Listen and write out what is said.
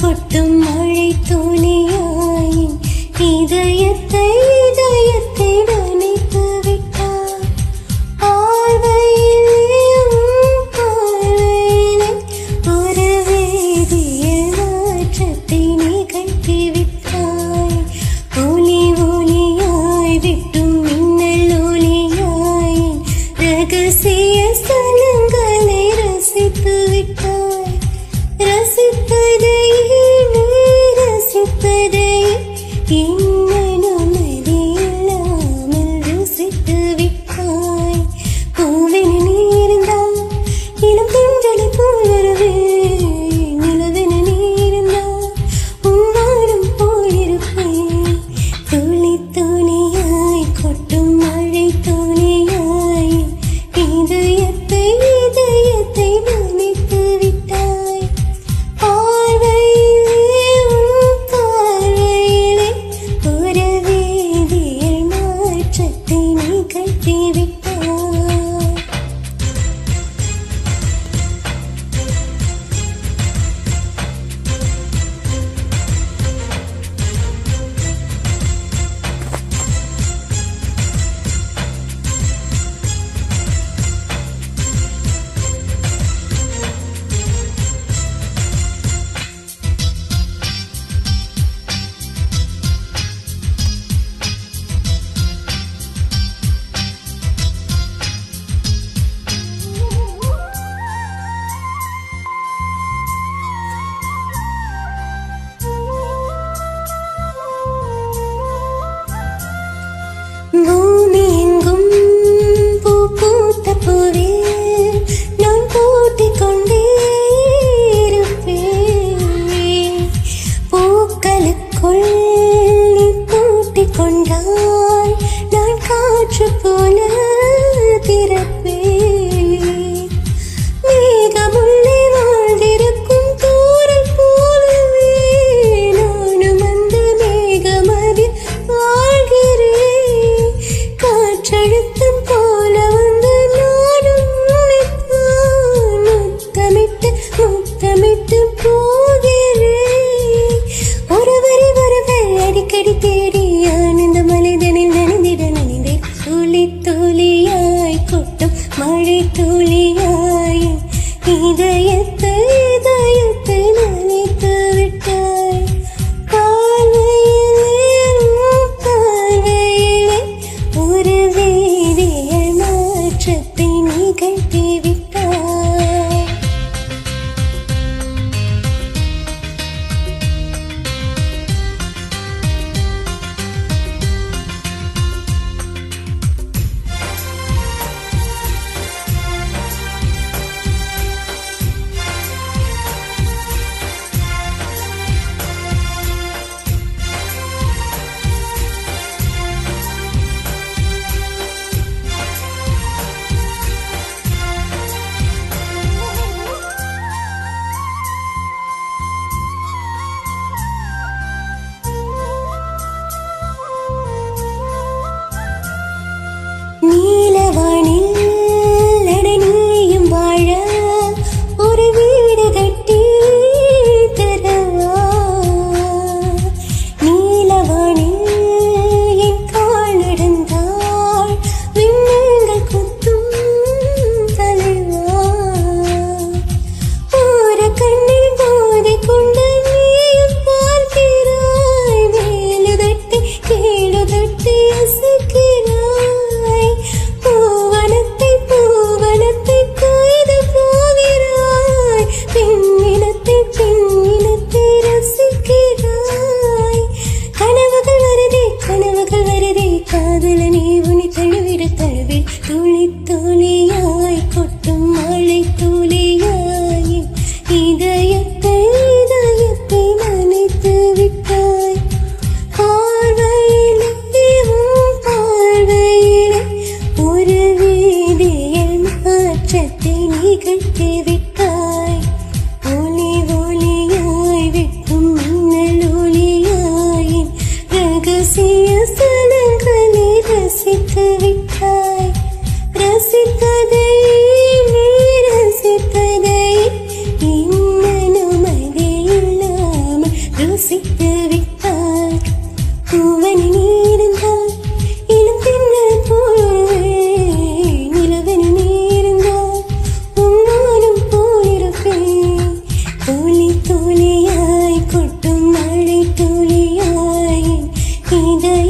கொட்டும் மழை துளியாய் இதயத்தை நனைத்து விட்டார். பார்வையிலும் பார்வையிலே ஒரு வேதியியல் மாற்றத்தை நிகழ்த்தி விட்டாய். ஒளி ஒளியாய் விட்டும் மின்னல் ஒளியாய் ரகசிய ஸ்தலங்களை ரசித்து விட்டாய். ரசிப்பதை நீ ரசிப்பதை இன்னும் இல்லாமல் ருசித்து விட்டாய். பூவென நீ இருந்தால் இளம் தென்றலை போல் வருவேன். நிலவென நீ இருந்தால் உன்னாரும் போயிருப்பேன். துளி துளியாய் கொட்டும் மழை துளியாய் இதயத்தை நனைத்து விட்டாய். பார்வையிலே பார்வையிலே ஒரு வேதியியல் மாற்றத்தை நிகழ்த்தி விட்டாய். பூமி எங்கும் பூ பூத்த பூவே நான் கூட்டிக் கொண்டே இருப்பேன். பூக்களுக்குள் நீ பூட்டிக் கொண்டால் நான் காற்று போல திறப்பேன். மேகமுள்ளே வாழ்ந்திருக்கும் தூரல் போலவே நானும் அந்த மேகமதில் வாழ்கிறேன். காற்றழுத்தம் போல வந்து நானும் உன்னைத்தான் முத்தமிட்டு போகிறேன். ஒருவர் அடிக்கடி தேடி ஆனந்த மலைதனில் நனைந்தே துளி துளியாய் கொட்டும் மழை துளியாய் இதயத்தை நனைத்து விட்டாய். பார்வையிலே பார்வையிலே ஒரு வேதியியல் மாற்றத்தை நிகழ்த்தி விட்டாய். செய்த